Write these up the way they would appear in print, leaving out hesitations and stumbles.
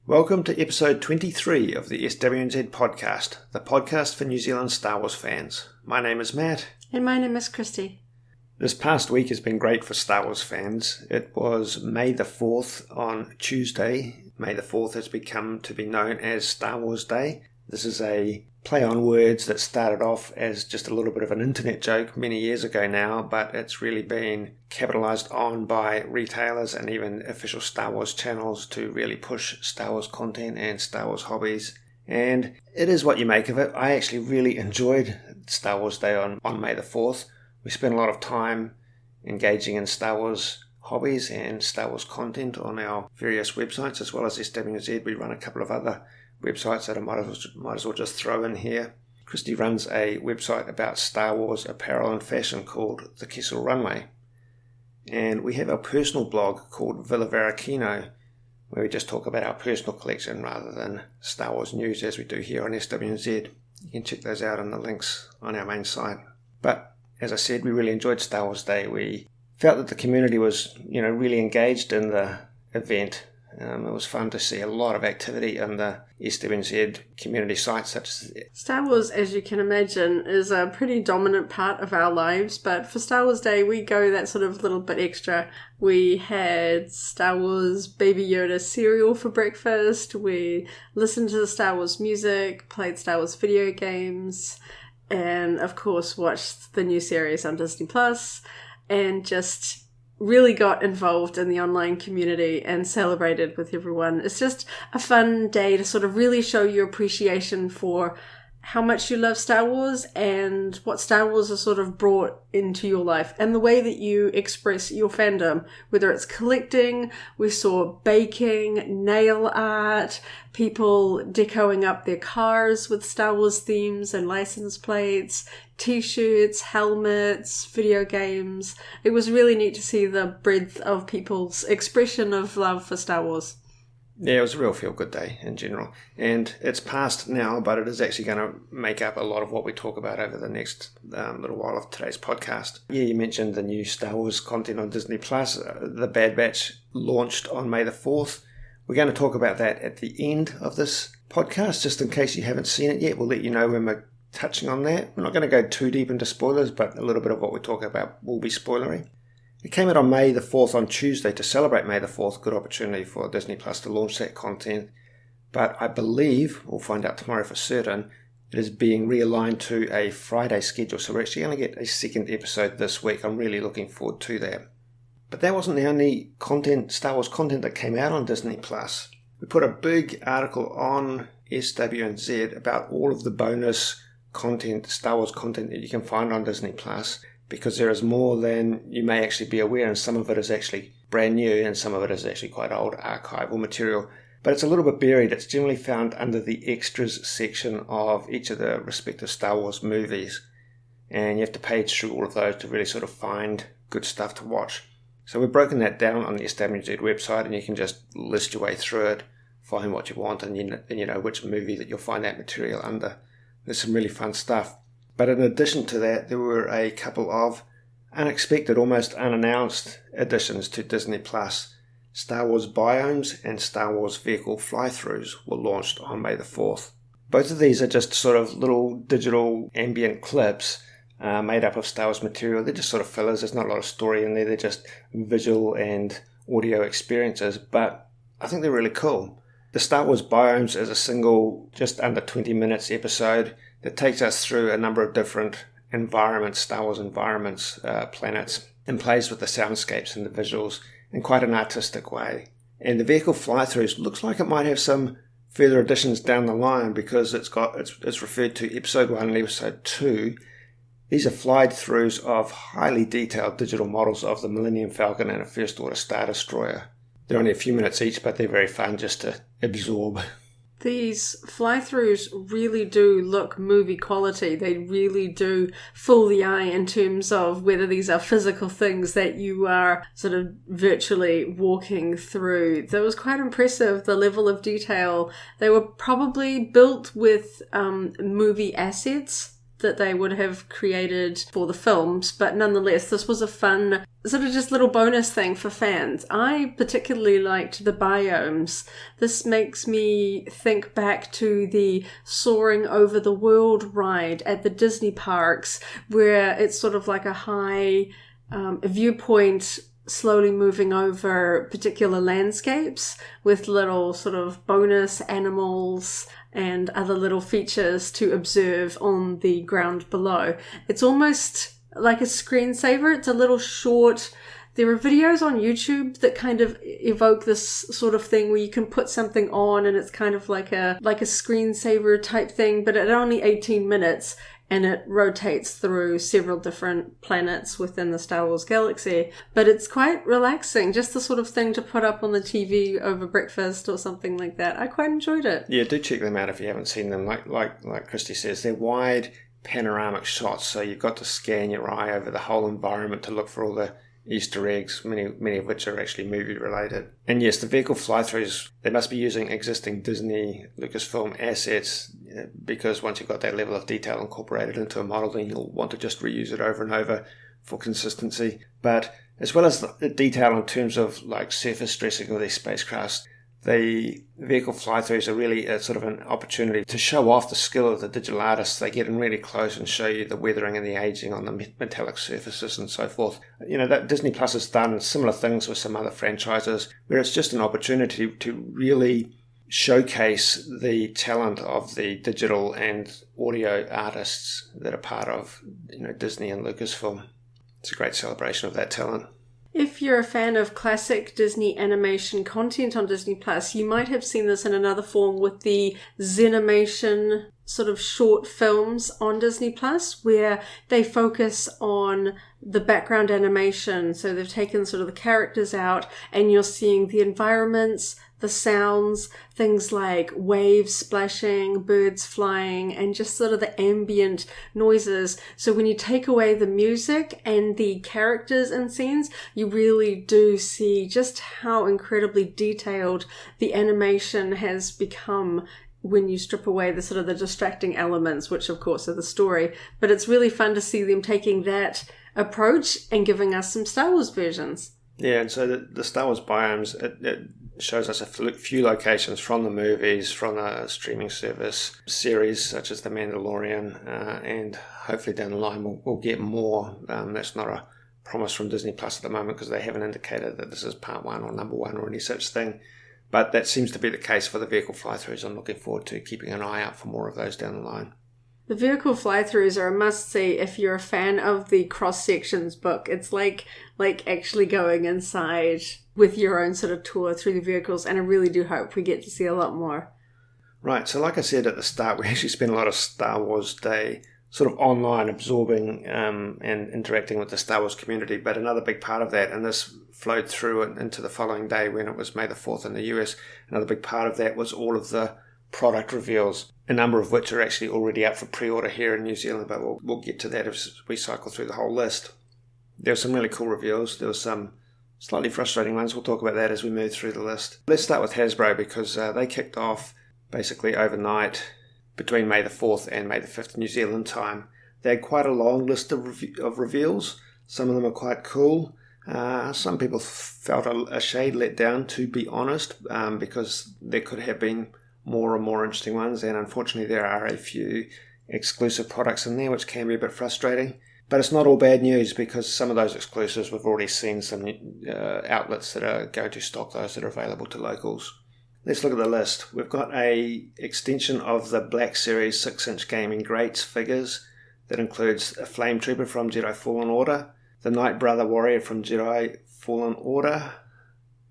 Welcome to episode 23 of the SWNZ Podcast, the podcast for New Zealand Star Wars fans. My name is Matt. And my name is Christy. This past week has been great for Star Wars fans. It was May the 4th on Tuesday. May the 4th has become to be known as Star Wars Day. This is a play on words that started off as just a little bit of an internet joke many years ago now, but it's really been capitalized on by retailers and even official Star Wars channels to really push Star Wars content and Star Wars hobbies. And it is what you make of it. I actually really enjoyed Star Wars Day on May the 4th. We spent a lot of time engaging in Star Wars hobbies and Star Wars content on our various websites, as well as SWNZ. We run a couple of other websites that I might as well just throw in here. Christy runs a website about Star Wars apparel and fashion called The Kessel Runway. And we have our personal blog called Villa Varricino, where we just talk about our personal collection rather than Star Wars news as we do here on SWNZ. You can check those out in the links on our main site. But as I said, we really enjoyed Star Wars Day. We felt that the community was, really engaged in the event. It was fun to see a lot of activity in the SWNZ community sites such as... Star Wars, as you can imagine, is a pretty dominant part of our lives, but for Star Wars Day, we go that sort of little bit extra. We had Star Wars Baby Yoda cereal for breakfast, we listened to the Star Wars music, played Star Wars video games, and of course watched the new series on Disney Plus, and just really got involved in the online community and celebrated with everyone. It's just a fun day to sort of really show your appreciation for how much you love Star Wars and what Star Wars has sort of brought into your life and the way that you express your fandom, whether it's collecting, we saw baking, nail art, people decoing up their cars with Star Wars themes and license plates, t-shirts, helmets, video games. It was really neat to see the breadth of people's expression of love for Star Wars. Yeah, it was a real feel-good day in general. And it's past now, but it is actually going to make up a lot of what we talk about over the next little while of today's podcast. Yeah, you mentioned the new Star Wars content on Disney Plus. The Bad Batch launched on May the 4th. We're going to talk about that at the end of this podcast, just in case you haven't seen it yet. We'll let you know when we're touching on that. We're not going to go too deep into spoilers, but a little bit of what we talk about will be spoilery. It came out on May the 4th on Tuesday to celebrate May the 4th. Good opportunity for Disney Plus to launch that content. But I believe, we'll find out tomorrow for certain, it is being realigned to a Friday schedule. So we're actually going to get a second episode this week. I'm really looking forward to that. But that wasn't the only Star Wars content that came out on Disney Plus. We put a big article on SWNZ about all of the bonus content, Star Wars content that you can find on Disney Plus, because there is more than you may actually be aware, and some of it is actually brand new and some of it is actually quite old archival material. But it's a little bit buried. It's generally found under the extras section of each of the respective Star Wars movies, and you have to page through all of those to really sort of find good stuff to watch. So we've broken that down on the SWNZ website, and you can just list your way through it, find what you want, and you know which movie that you'll find that material under. There's some really fun stuff. But in addition to that, there were a couple of unexpected, almost unannounced additions to Disney Plus. Star Wars Biomes and Star Wars Vehicle Fly-Throughs were launched on May the 4th. Both of these are just sort of little digital ambient clips made up of Star Wars material. They're just sort of fillers. There's not a lot of story in there. They're just visual and audio experiences, but I think they're really cool. The Star Wars Biomes is a single, just under 20 minutes episode that takes us through a number of different environments, Star Wars environments, planets, and plays with the soundscapes and the visuals in quite an artistic way. And the Vehicle Fly-Throughs looks like it might have some further additions down the line, because it's referred to Episode 1 and Episode 2. These are fly-throughs of highly detailed digital models of the Millennium Falcon and a First Order Star Destroyer. They're only a few minutes each, but they're very fun just to absorb. These fly-throughs really do look movie quality. They really do fool the eye in terms of whether these are physical things that you are sort of virtually walking through. That was quite impressive, the level of detail. They were probably built with movie assets that they would have created for the films, but nonetheless, this was a fun sort of just little bonus thing for fans. I particularly liked the biomes. This makes me think back to the Soaring Over the World ride at the Disney parks, where it's sort of like a high viewpoint slowly moving over particular landscapes with little sort of bonus animals and other little features to observe on the ground below. It's almost like a screensaver. It's a little short. There are videos on YouTube that kind of evoke this sort of thing where you can put something on and it's kind of like a screensaver type thing, but at only 18 minutes. And it rotates through several different planets within the Star Wars galaxy. But it's quite relaxing, just the sort of thing to put up on the TV over breakfast or something like that. I quite enjoyed it. Yeah, do check them out if you haven't seen them. Like Christy says, they're wide panoramic shots, so you've got to scan your eye over the whole environment to look for all the Easter eggs, many of which are actually movie related. And yes, the vehicle fly-throughs, they must be using existing Disney Lucasfilm assets, because once you've got that level of detail incorporated into a model, then you'll want to just reuse it over and over for consistency. But as well as the detail in terms of like surface dressing of these spacecrafts, the vehicle fly-throughs are really a sort of an opportunity to show off the skill of the digital artists. They get in really close and show you the weathering and the aging on the metallic surfaces and so forth. You know, that Disney Plus has done similar things with some other franchises where it's just an opportunity to really showcase the talent of the digital and audio artists that are part of, you know, Disney and Lucasfilm. It's a great celebration of that talent. If you're a fan of classic Disney animation content on Disney Plus, you might have seen this in another form with the Zenimation sort of short films on Disney Plus, where they focus on the background animation. So they've taken sort of the characters out and you're seeing the environments, the sounds, things like waves splashing, birds flying, and just sort of the ambient noises. So when you take away the music and the characters and scenes, you really do see just how incredibly detailed the animation has become when you strip away the sort of the distracting elements, which of course are the story. But it's really fun to see them taking that approach and giving us some Star Wars versions. Yeah, and so the Star Wars biomes, it shows us a few locations from the movies, from a streaming service series such as The Mandalorian, and hopefully down the line we'll get more. That's not a promise from Disney Plus at the moment because they haven't indicated that this is part one or number one or any such thing. But that seems to be the case for the vehicle fly-throughs. I'm looking forward to keeping an eye out for more of those down the line. The vehicle fly-throughs are a must-see if you're a fan of the cross-sections book. It's like actually going inside with your own sort of tour through the vehicles, and I really do hope we get to see a lot more. Right, so like I said at the start, we actually spent a lot of Star Wars Day sort of online absorbing and interacting with the Star Wars community, but another big part of that, and this flowed through into the following day when it was May the 4th in the US, another big part of that was all of the product reveals, a number of which are actually already up for pre-order here in New Zealand, but we'll get to that as we cycle through the whole list. There were some really cool reveals. There were some slightly frustrating ones. We'll talk about that as we move through the list. Let's start with Hasbro because they kicked off basically overnight between May the 4th and May the 5th New Zealand time. They had quite a long list of reveals. Some of them are quite cool. Some people felt a shade let down, to be honest, because there could have been more and more interesting ones, and unfortunately there are a few exclusive products in there which can be a bit frustrating. But it's not all bad news because some of those exclusives we've already seen some outlets that are going to stock those that are available to locals. Let's look at the list. We've got a extension of the Black Series 6-inch Gaming Greats figures that includes a Flame Trooper from Jedi Fallen Order, the Knight Brother Warrior from Jedi Fallen Order,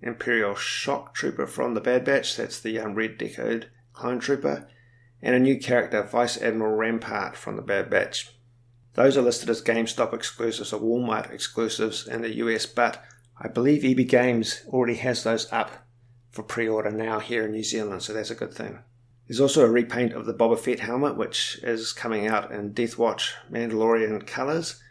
Imperial Shock Trooper from the Bad Batch, that's the red decoed clone trooper, and a new character, Vice Admiral Rampart from the Bad Batch. Those are listed as GameStop exclusives or Walmart exclusives in the US, but I believe EB Games already has those up for pre-order now here in New Zealand, so that's a good thing. There's also a repaint of the Boba Fett helmet, which is coming out in Death Watch Mandalorian colours.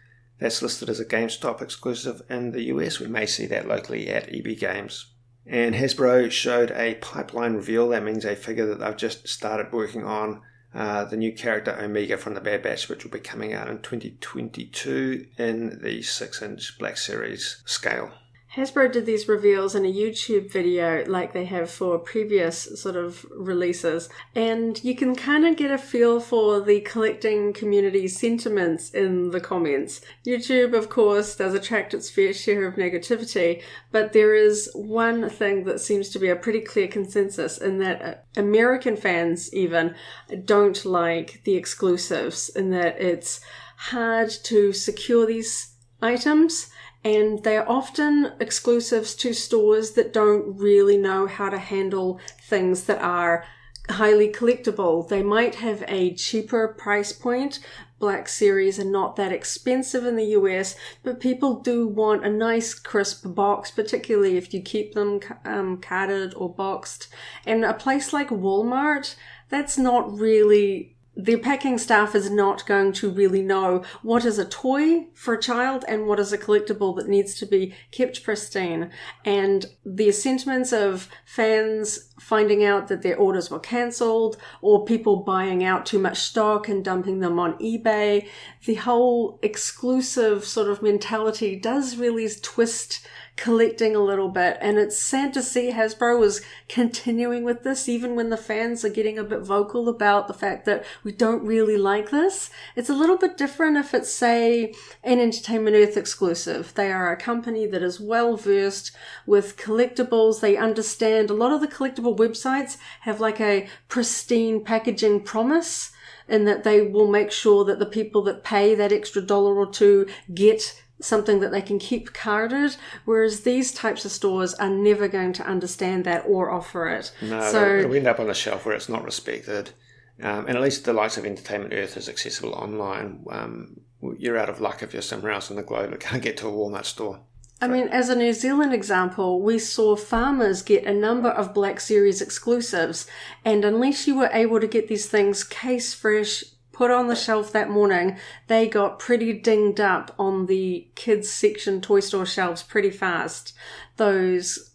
That's listed as a GameStop exclusive in the US. We may see that locally at EB Games. And Hasbro showed a pipeline reveal. That means a figure that they've just started working on the new character Omega from the Bad Batch, which will be coming out in 2022 in the 6-inch Black Series scale. Hasbro did these reveals in a YouTube video like they have for previous sort of releases, and you can kind of get a feel for the collecting community sentiments in the comments. YouTube, of course, does attract its fair share of negativity, but there is one thing that seems to be a pretty clear consensus in that American fans even don't like the exclusives, in that it's hard to secure these items. And they're often exclusives to stores that don't really know how to handle things that are highly collectible. They might have a cheaper price point. Black Series are not that expensive in the US, but people do want a nice crisp box, particularly if you keep them carded or boxed. And a place like Walmart, that's not really... The packing staff is not going to really know what is a toy for a child and what is a collectible that needs to be kept pristine. And the sentiments of fans finding out that their orders were cancelled, or people buying out too much stock and dumping them on eBay, the whole exclusive sort of mentality does really twist collecting a little bit, and it's sad to see Hasbro was continuing with this even when the fans are getting a bit vocal about the fact that we don't really like this. It's a little bit different if it's, say, an Entertainment Earth exclusive. They are a company that is well versed with collectibles. They understand a lot of the collectible websites have like a pristine packaging promise, in that they will make sure that the people that pay that extra $1 or $2 get something that they can keep carded, whereas these types of stores are never going to understand that or offer it. No, so it'll end up on a shelf where it's not respected. And at least the likes of Entertainment Earth is accessible online. You're out of luck if you're somewhere else in the globe that can't get to a Walmart store. I mean, as a New Zealand example, we saw farmers get a number of Black Series exclusives, and unless you were able to get these things case fresh, put on the shelf that morning, they got pretty dinged up on the kids section toy store shelves pretty fast. Those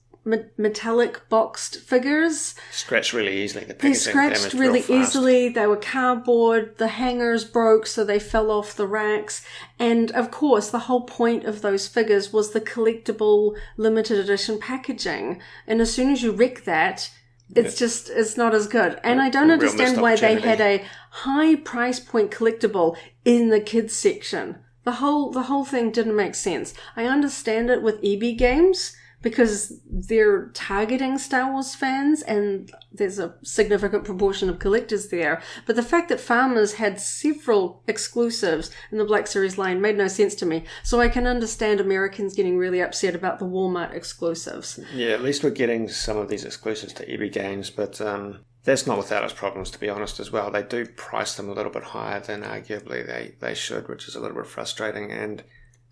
metallic boxed figures scratched really easily. They scratched really easily. They were cardboard. The hangers broke, so they fell off the racks. And of course, the whole point of those figures was the collectible limited edition packaging. And as soon as you wreck that, it's not as good. And I don't understand why they had a high price point collectible in the kids section. The whole thing didn't make sense. I understand it with EB Games because they're targeting Star Wars fans and there's a significant proportion of collectors there. But the fact that Farmers had several exclusives in the Black Series line made no sense to me. So I can understand Americans getting really upset about the Walmart exclusives. Yeah, at least we're getting some of these exclusives to EB Games, but that's not without its problems, to be honest, as well. They do price them a little bit higher than arguably they should, which is a little bit frustrating. And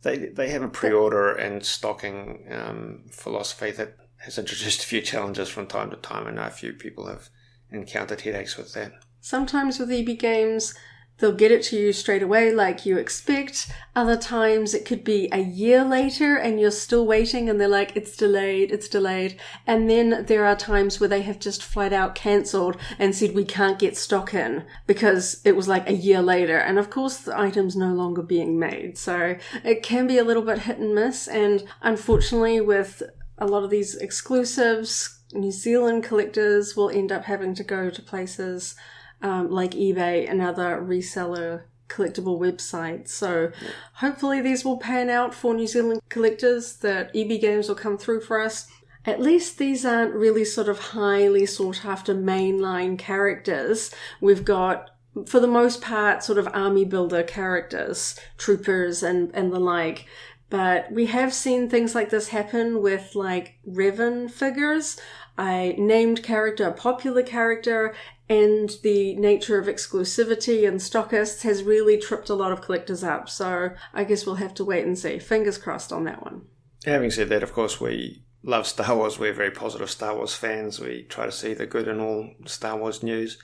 they have a pre-order and stocking philosophy that has introduced a few challenges from time to time. I know a few people have encountered headaches with that. Sometimes with EB Games, they'll get it to you straight away like you expect. Other times it could be a year later and you're still waiting and they're like, it's delayed. And then there are times where they have just flat out cancelled and said, we can't get stock in because it was like a year later. And of course the item's no longer being made. So it can be a little bit hit and miss. And unfortunately with a lot of these exclusives, New Zealand collectors will end up having to go to places like eBay and other reseller collectible websites. So hopefully these will pan out for New Zealand collectors, that EB Games will come through for us. At least these aren't really sort of highly sought after mainline characters. We've got, for the most part, sort of army builder characters, troopers and the like. But we have seen things like this happen with like Revan figures, a named character, a popular character, and the nature of exclusivity and stockists has really tripped a lot of collectors up. So I guess we'll have to wait and see. Fingers crossed on that one. Having said that, of course, we love Star Wars. We're very positive Star Wars fans. We try to see the good in all Star Wars news.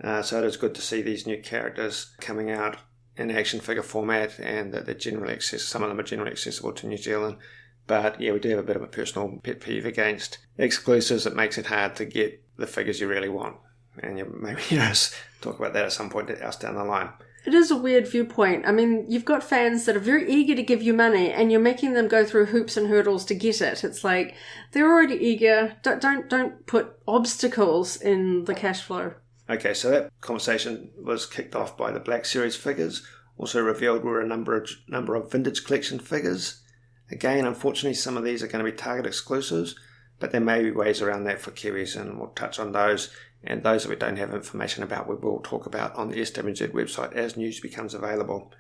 So it is good to see these new characters coming out in action figure format, and that they're generally some of them are generally accessible to New Zealand. But yeah, we do have a bit of a personal pet peeve against exclusives. It makes it hard to get the figures you really want. And maybe hear us talk about that at some point else down the line. It is a weird viewpoint. I mean, you've got fans that are very eager to give you money, and you're making them go through hoops and hurdles to get it. It's like, they're already eager. Don't put obstacles in the cash flow. Okay, so that conversation was kicked off by the Black Series figures. Also revealed were a number of vintage collection figures. Again, unfortunately, some of these are going to be Target exclusives, but there may be ways around that for Kiwis, and we'll touch on those. And those that we don't have information about, we will talk about on the SWNZ website as news becomes available.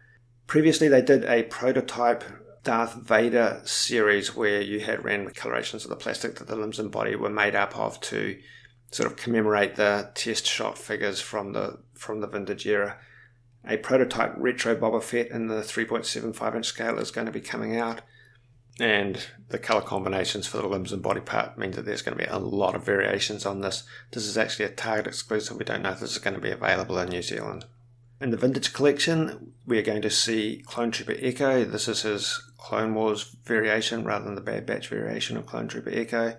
Previously, they did a prototype Darth Vader series where you had random colorations of the plastic that the limbs and body were made up of to sort of commemorate the test shot figures from the vintage era. A prototype retro Boba Fett in the 3.75-inch scale is going to be coming out. And the colour combinations for the limbs and body part mean that there's going to be a lot of variations on this. This is actually a Target exclusive. We don't know if this is going to be available in New Zealand. In the vintage collection, we are going to see Clone Trooper Echo. This is his Clone Wars variation rather than the Bad Batch variation of Clone Trooper Echo.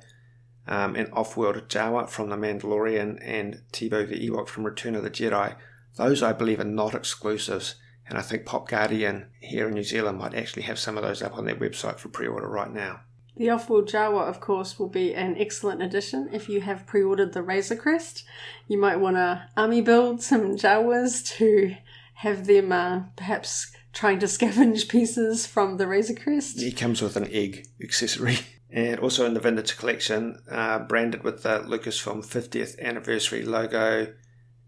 And Off-World Jawa from The Mandalorian and Tebow the Ewok from Return of the Jedi. Those, I believe, are not exclusives. And I think Pop Guardian here in New Zealand might actually have some of those up on their website for pre-order right now. The Off-World Jawa, of course, will be an excellent addition if you have pre-ordered the Razor Crest. You might want to army build some Jawas to have them perhaps trying to scavenge pieces from the Razor Crest. He comes with an egg accessory. And also in the vintage collection, branded with the Lucasfilm 50th anniversary logo,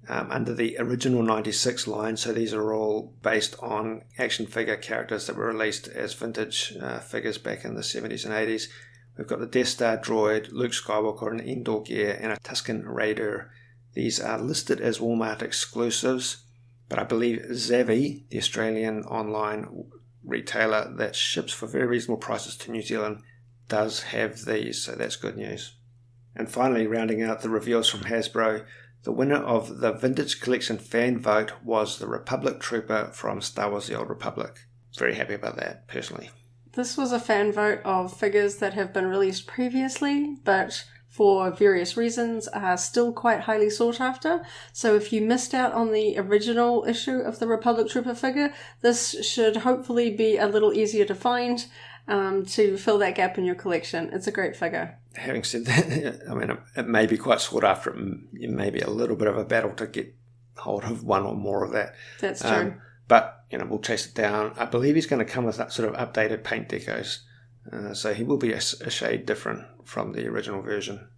under the original 96 line, so these are all based on action figure characters that were released as vintage figures back in the 70s and 80s. We've got the Death Star droid, Luke Skywalker in Endor gear, and a Tusken Raider. These are listed as Walmart exclusives, but I believe Zavvi, the Australian online retailer that ships for very reasonable prices to New Zealand, does have these, so that's good news. And finally, rounding out the reveals from Hasbro, the winner of the Vintage Collection fan vote was the Republic Trooper from Star Wars The Old Republic. Very happy about that, personally. This was a fan vote of figures that have been released previously, but for various reasons are still quite highly sought after. So if you missed out on the original issue of the Republic Trooper figure, this should hopefully be a little easier to find to fill that gap in your collection. It's a great figure. Having said that, I mean, it may be quite sought after. It may be a little bit of a battle to get hold of one or more of that. That's true. But, we'll chase it down. I believe he's going to come with that sort of updated paint decos. So he will be a shade different from the original version.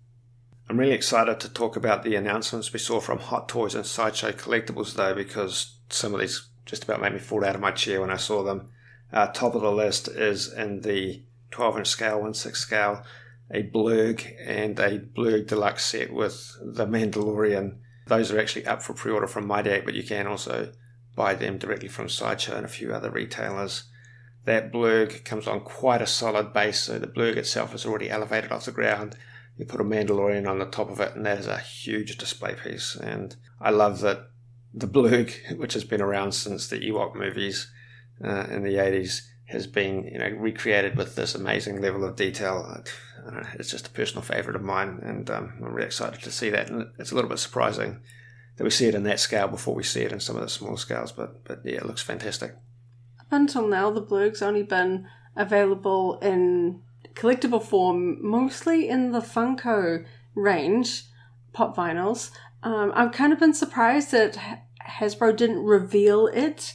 I'm really excited to talk about the announcements we saw from Hot Toys and Sideshow Collectibles, though, because some of these just about made me fall out of my chair when I saw them. Top of the list is in the 12-inch scale, 1/6 scale, a Blurg and a Blurg Deluxe set with the Mandalorian. Those are actually up for pre-order from MyDac, but you can also buy them directly from Sideshow and a few other retailers. That Blurg comes on quite a solid base, so the Blurg itself is already elevated off the ground. You put a Mandalorian on the top of it, and that is a huge display piece. And I love that the Blurg, which has been around since the Ewok movies in the 80s, has been recreated with this amazing level of detail. I don't know, it's just a personal favourite of mine, and I'm really excited to see that. And it's a little bit surprising that we see it in that scale before we see it in some of the smaller scales, but yeah, it looks fantastic. Up until now, the Blurg's only been available in collectible form, mostly in the Funko range, pop vinyls. I've kind of been surprised that Hasbro didn't reveal it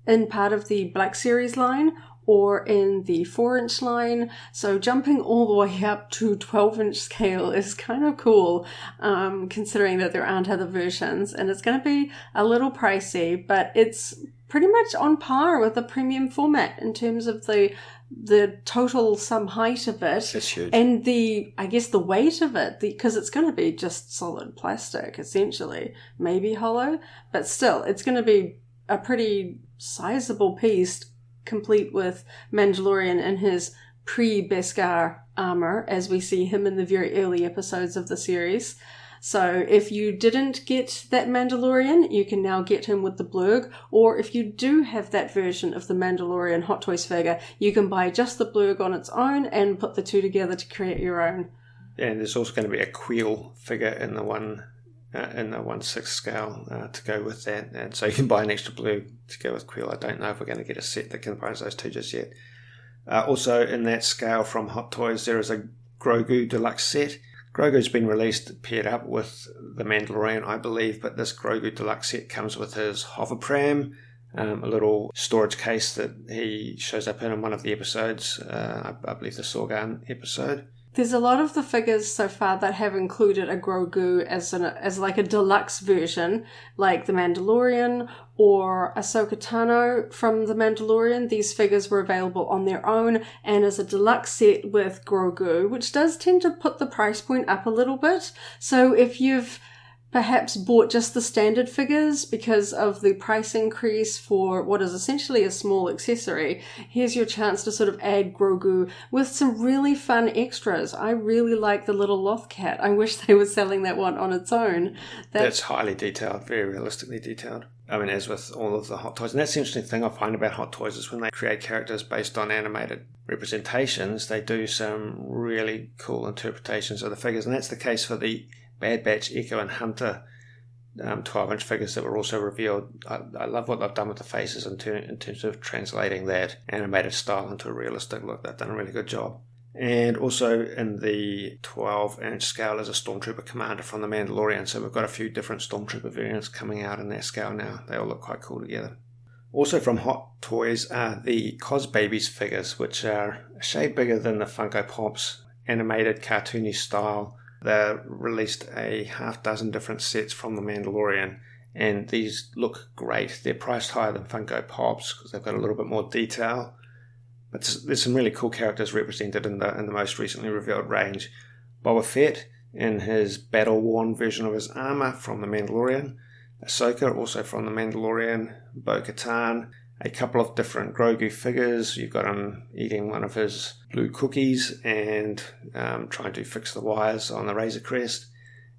in part of the Black Series line or in the 4-inch line. So jumping all the way up to 12-inch scale is kind of cool, considering that there aren't other versions. And it's going to be a little pricey, but it's pretty much on par with the premium format in terms of the total sum height of it. It's huge. And the weight of it, because it's going to be just solid plastic, essentially. Maybe hollow, but still, it's going to be a pretty sizable piece, complete with Mandalorian in his pre-Beskar armor, as we see him in the very early episodes of the series. So if you didn't get that Mandalorian, you can now get him with the Blurg, or if you do have that version of the Mandalorian Hot Toys figure, you can buy just the Blurg on its own and put the two together to create your own. And there's also going to be a Queel figure in the one in the 1/6 scale to go with that. And so you can buy an extra blue to go with Quill. I don't know if we're going to get a set that combines those two just yet. Also in that scale from Hot Toys, there is a Grogu deluxe set. Grogu's been released paired up with the Mandalorian, I believe, but this Grogu deluxe set comes with his hover pram, a little storage case that he shows up in one of the episodes, I believe the Sorgan episode. There's a lot of the figures so far that have included a Grogu as like a deluxe version, like the Mandalorian or Ahsoka Tano from the Mandalorian. These figures were available on their own and as a deluxe set with Grogu, which does tend to put the price point up a little bit. So if you've perhaps bought just the standard figures because of the price increase for what is essentially a small accessory, here's your chance to sort of add Grogu with some really fun extras. I really like the little Loth cat. I wish they were selling that one on its own. That's highly detailed, very realistically detailed. I mean, as with all of the Hot Toys. And that's the interesting thing I find about Hot Toys is when they create characters based on animated representations, they do some really cool interpretations of the figures. And that's the case for the Bad Batch, Echo and Hunter 12-inch figures that were also revealed. I love what they've done with the faces in terms of translating that animated style into a realistic look. They've done a really good job. And also in the 12-inch scale is a Stormtrooper Commander from The Mandalorian. So we've got a few different Stormtrooper variants coming out in that scale now. They all look quite cool together. Also from Hot Toys are the Cos Babies figures, which are a shade bigger than the Funko Pops, animated cartoony style. They released a half dozen different sets from The Mandalorian, and these look great. They're priced higher than Funko Pops because they've got a little bit more detail. But there's some really cool characters represented in the most recently revealed range. Boba Fett in his battle-worn version of his armor from The Mandalorian. Ahsoka, also from The Mandalorian. Bo-Katan. A couple of different Grogu figures. You've got him eating one of his blue cookies and trying to fix the wires on the Razor Crest.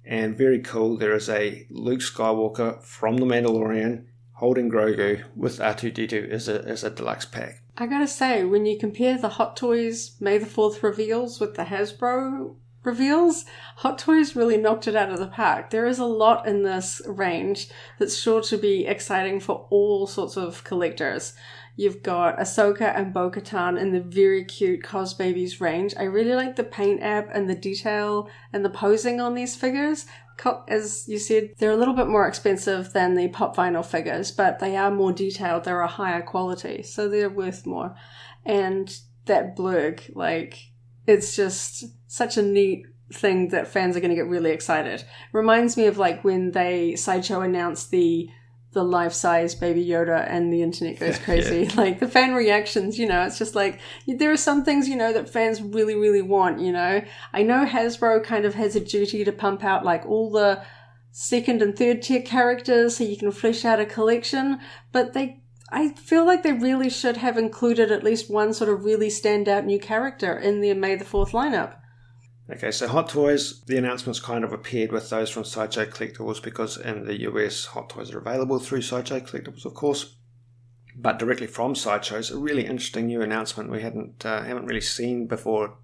And very cool, there is a Luke Skywalker from The Mandalorian holding Grogu with R2-D2 as a deluxe pack. I gotta say, when you compare the Hot Toys May the 4th reveals with the Hasbro reveals, Hot Toys really knocked it out of the park. There is a lot in this range that's sure to be exciting for all sorts of collectors. You've got Ahsoka and Bo-Katan in the very cute Cos Babies range. I really like the paint app and the detail and the posing on these figures. As you said, they're a little bit more expensive than the pop vinyl figures, but they are more detailed. They're a higher quality, so they're worth more. And that blurg, it's just such a neat thing that fans are going to get really excited. Reminds me of when Sideshow announced the life-size Baby Yoda and the internet goes crazy. Yeah. The fan reactions, it's just there are some things, that fans really, really want, I know Hasbro kind of has a duty to pump out all the second and third tier characters so you can flesh out a collection, but I feel like they really should have included at least one sort of really standout new character in their May the 4th lineup. Okay, so Hot Toys, the announcements kind of appeared with those from Sideshow Collectibles because in the US, Hot Toys are available through Sideshow Collectibles, of course, but directly from Sideshow. It's a really interesting new announcement we haven't really seen before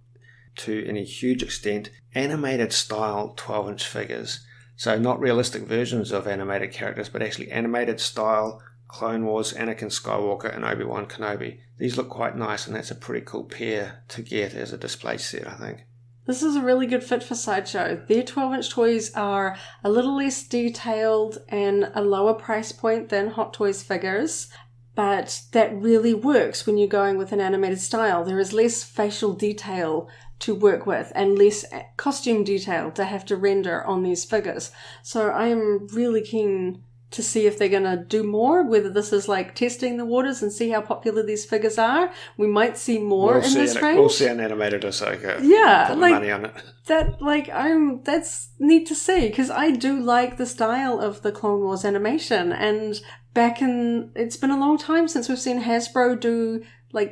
to any huge extent. Animated style 12-inch figures. So not realistic versions of animated characters, but actually animated style Clone Wars, Anakin Skywalker, and Obi-Wan Kenobi. These look quite nice, and that's a pretty cool pair to get as a display set, I think. This is a really good fit for Sideshow. Their 12-inch toys are a little less detailed and a lower price point than Hot Toys figures, but that really works when you're going with an animated style. There is less facial detail to work with and less costume detail to have to render on these figures. So I am really keen to see if they're going to do more, whether this is testing the waters and see how popular these figures are. We might see more in this range. We'll see an animated Ahsoka. Yeah, put money on it. That's neat to see, because I do like the style of the Clone Wars animation, and it's been a long time since we've seen Hasbro do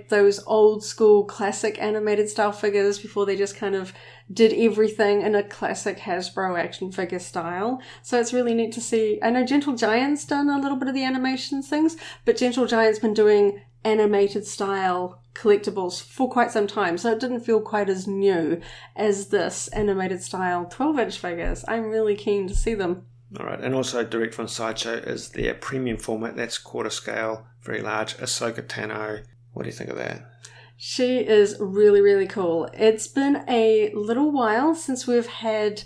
those old school classic animated style figures before they just kind of did everything in a classic Hasbro action figure style. So it's really neat to see. I know Gentle Giant's done a little bit of the animation things, but Gentle Giant's been doing animated style collectibles for quite some time, so it didn't feel quite as new as this animated style 12-inch figures. I'm really keen to see them. All right, and also direct from Sideshow is their premium format. That's quarter scale, very large. Ahsoka Tano. What do you think of that? She is really, really cool. It's been a little while since we've had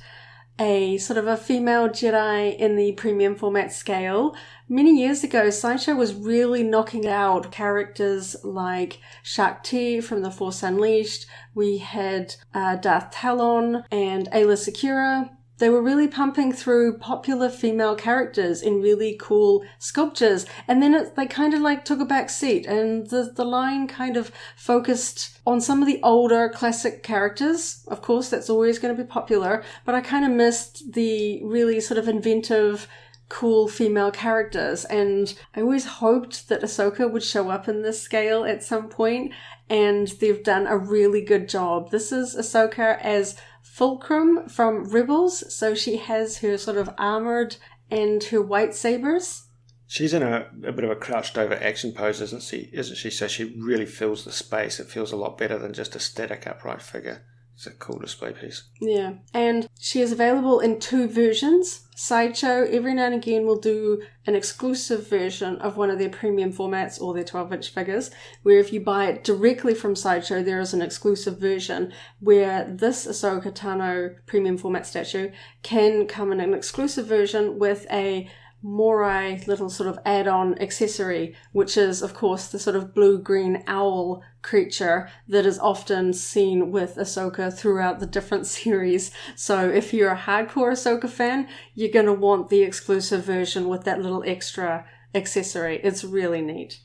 a sort of a female Jedi in the premium format scale. Many years ago, Sideshow was really knocking out characters like Shakti from The Force Unleashed. We had Darth Talon and Ayla Secura. They were really pumping through popular female characters in really cool sculptures. And then they kind of like took a back seat, and the line kind of focused on some of the older classic characters. Of course, that's always going to be popular, but I kind of missed the really sort of inventive, cool female characters. And I always hoped that Ahsoka would show up in this scale at some point, and they've done a really good job. This is Ahsoka as Fulcrum from Rebels, so she has her sort of armored and her white sabers. She's in a bit of a crouched over action pose, isn't she? So she really fills the space. It feels a lot better than just a static upright figure. It's a cool display piece. Yeah, and she is available in 2 versions. Sideshow every now and again will do an exclusive version of one of their premium formats or their 12-inch figures, where if you buy it directly from Sideshow, there is an exclusive version where this Ahsoka Tano premium format statue can come in an exclusive version with a Morai little sort of add-on accessory, which is, of course, the sort of blue-green owl creature that is often seen with Ahsoka throughout the different series. So if you're a hardcore Ahsoka fan, you're going to want the exclusive version with that little extra accessory. It's really neat.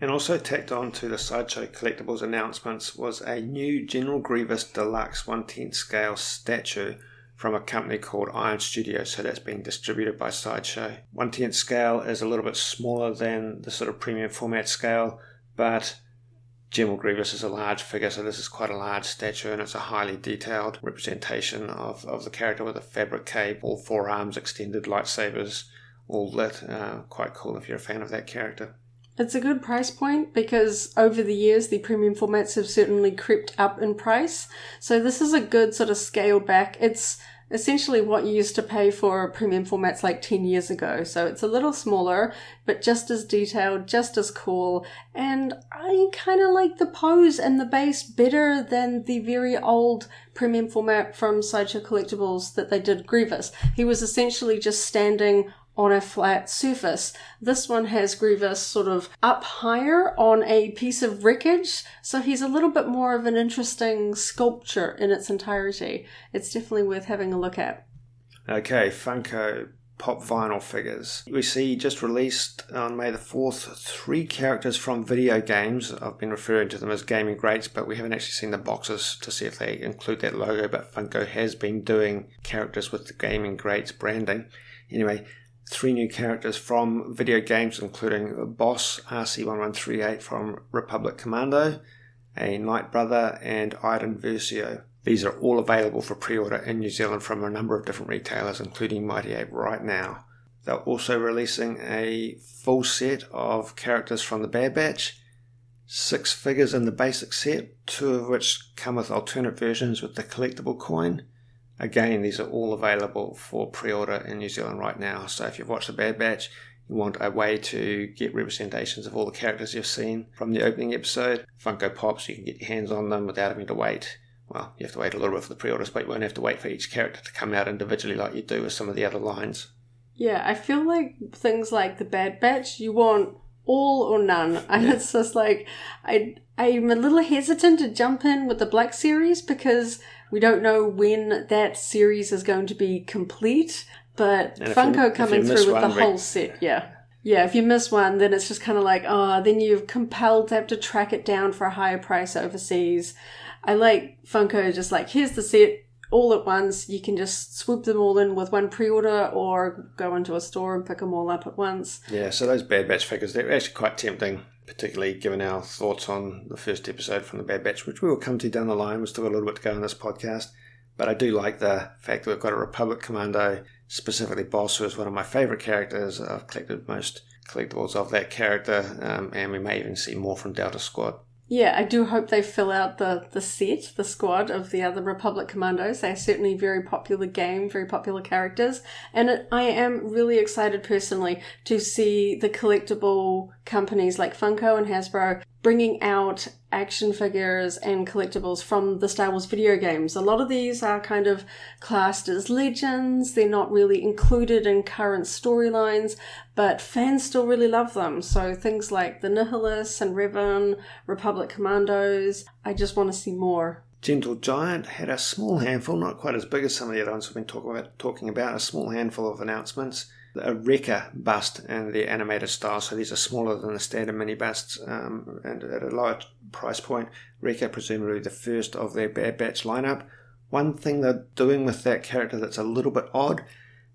And also tacked on to the Sideshow Collectibles announcements was a new General Grievous Deluxe 1/10 scale statue from a company called Iron Studio, so that's being distributed by Sideshow. 1/10 scale is a little bit smaller than the sort of premium format scale, but General Grievous is a large figure, so this is quite a large statue, and it's a highly detailed representation of the character with a fabric cape, all 4 arms extended, lightsabers, all lit. Quite cool if you're a fan of that character. It's a good price point because over the years the premium formats have certainly crept up in price. So this is a good sort of scaled back. It's essentially what you used to pay for premium formats like 10 years ago. So it's a little smaller, but just as detailed, just as cool. And I kind of like the pose and the base better than the very old premium format from Sideshow Collectibles that they did Grievous. He was essentially just standing on a flat surface. This one has Grievous sort of up higher on a piece of wreckage, so he's a little bit more of an interesting sculpture in its entirety. It's definitely worth having a look at. Okay, Funko Pop Vinyl figures. We see just released on May the 4th 3 characters from video games. I've been referring to them as gaming greats, but we haven't actually seen the boxes to see if they include that logo, but Funko has been doing characters with the gaming greats branding. Anyway, 3 new characters from video games, including Boss RC1138 from Republic Commando, a Night Brother, and Iden Versio. These are all available for pre-order in New Zealand from a number of different retailers, including Mighty Ape right now. They're also releasing a full set of characters from the Bad Batch, 6 figures in the basic set, 2 of which come with alternate versions with the collectible coin. Again, these are all available for pre-order in New Zealand right now. So if you've watched The Bad Batch, you want a way to get representations of all the characters you've seen from the opening episode, Funko Pops, you can get your hands on them without having to wait. Well, you have to wait a little bit for the pre-orders, but you won't have to wait for each character to come out individually like you do with some of the other lines. Yeah, I feel like things like The Bad Batch, you want all or none. And it's just like, I'm a little hesitant to jump in with the Black Series because we don't know when that series is going to be complete, but Funko coming through with the whole set, yeah. Yeah, if you miss one, then it's just kind of like, then you're compelled to have to track it down for a higher price overseas. I like Funko just like, here's the set all at once. You can just swoop them all in with one pre-order or go into a store and pick them all up at once. Yeah, so those Bad Batch figures, they're actually quite tempting, particularly given our thoughts on the first episode from the Bad Batch, which we will come to down the line. We've still got a little bit to go in this podcast. But I do like the fact that we've got a Republic Commando, specifically Boss, who is one of my favourite characters. I've collected most collectibles of that character, and we may even see more from Delta Squad. Yeah, I do hope they fill out the squad of the other Republic Commandos. They're certainly very popular game, very popular characters. And I am really excited personally to see the collectible companies like Funko and Hasbro bringing out action figures and collectibles from the Star Wars video games. A lot of these are kind of classed as legends. They're not really included in current storylines, but fans still really love them. So things like the Nihilists and Revan, Republic Commandos, I just want to see more. Gentle Giant had a small handful, not quite as big as some of the other ones we've been talking about, a small handful of announcements. A Wrecker bust in the animated style, so these are smaller than the standard mini busts and at a lower price point. Wrecker, presumably the first of their Bad Batch lineup. One thing they're doing with that character that's a little bit odd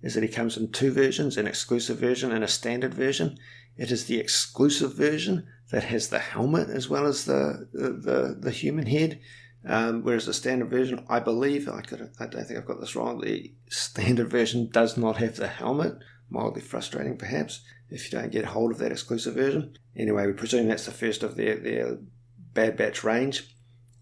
is that he comes in two versions, an exclusive version and a standard version. It is the exclusive version that has the helmet as well as the human head. Whereas the standard version, I believe, I don't think I've got this wrong, the standard version does not have the helmet. Mildly frustrating, perhaps, if you don't get hold of that exclusive version. Anyway, we presume that's the first of their Bad Batch range.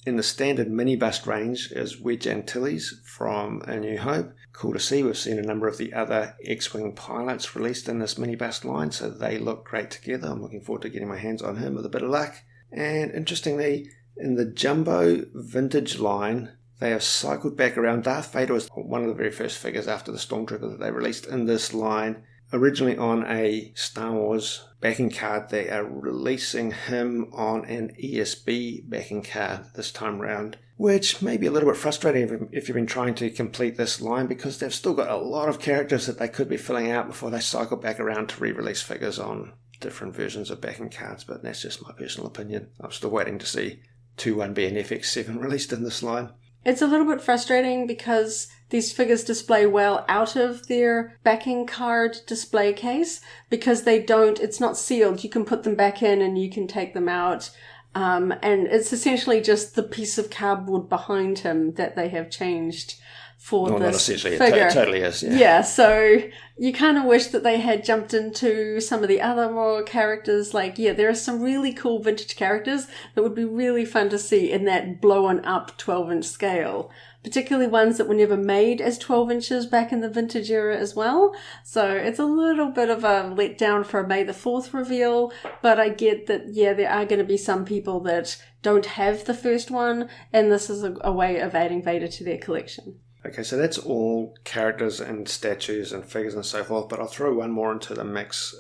In the standard mini-bust range is Wedge Antilles from A New Hope. Cool to see. We've seen a number of the other X-Wing pilots released in this mini-bust line, so they look great together. I'm looking forward to getting my hands on him with a bit of luck. And interestingly, in the Jumbo Vintage line, they have cycled back around. Darth Vader was one of the very first figures after the Stormtrooper that they released in this line. Originally on a Star Wars backing card, they are releasing him on an ESB backing card this time round, which may be a little bit frustrating if you've been trying to complete this line, because they've still got a lot of characters that they could be filling out before they cycle back around to re-release figures on different versions of backing cards, but that's just my personal opinion. I'm still waiting to see 2-1B and FX7 released in this line. It's a little bit frustrating because these figures display well out of their backing card display case, because it's not sealed. You can put them back in and you can take them out. And it's essentially just the piece of cardboard behind him that they have changed for this not essentially, figure. It totally is, yeah. Yeah, so you kind of wish that they had jumped into some of the other more characters. Like, yeah, there are some really cool vintage characters that would be really fun to see in that blown up 12-inch scale, particularly ones that were never made as 12 inches back in the vintage era as well. So it's a little bit of a letdown for a May the 4th reveal, but I get that, yeah, there are going to be some people that don't have the first one, and this is a way of adding Vader to their collection. Okay, so that's all characters and statues and figures and so forth, but I'll throw one more into the mix,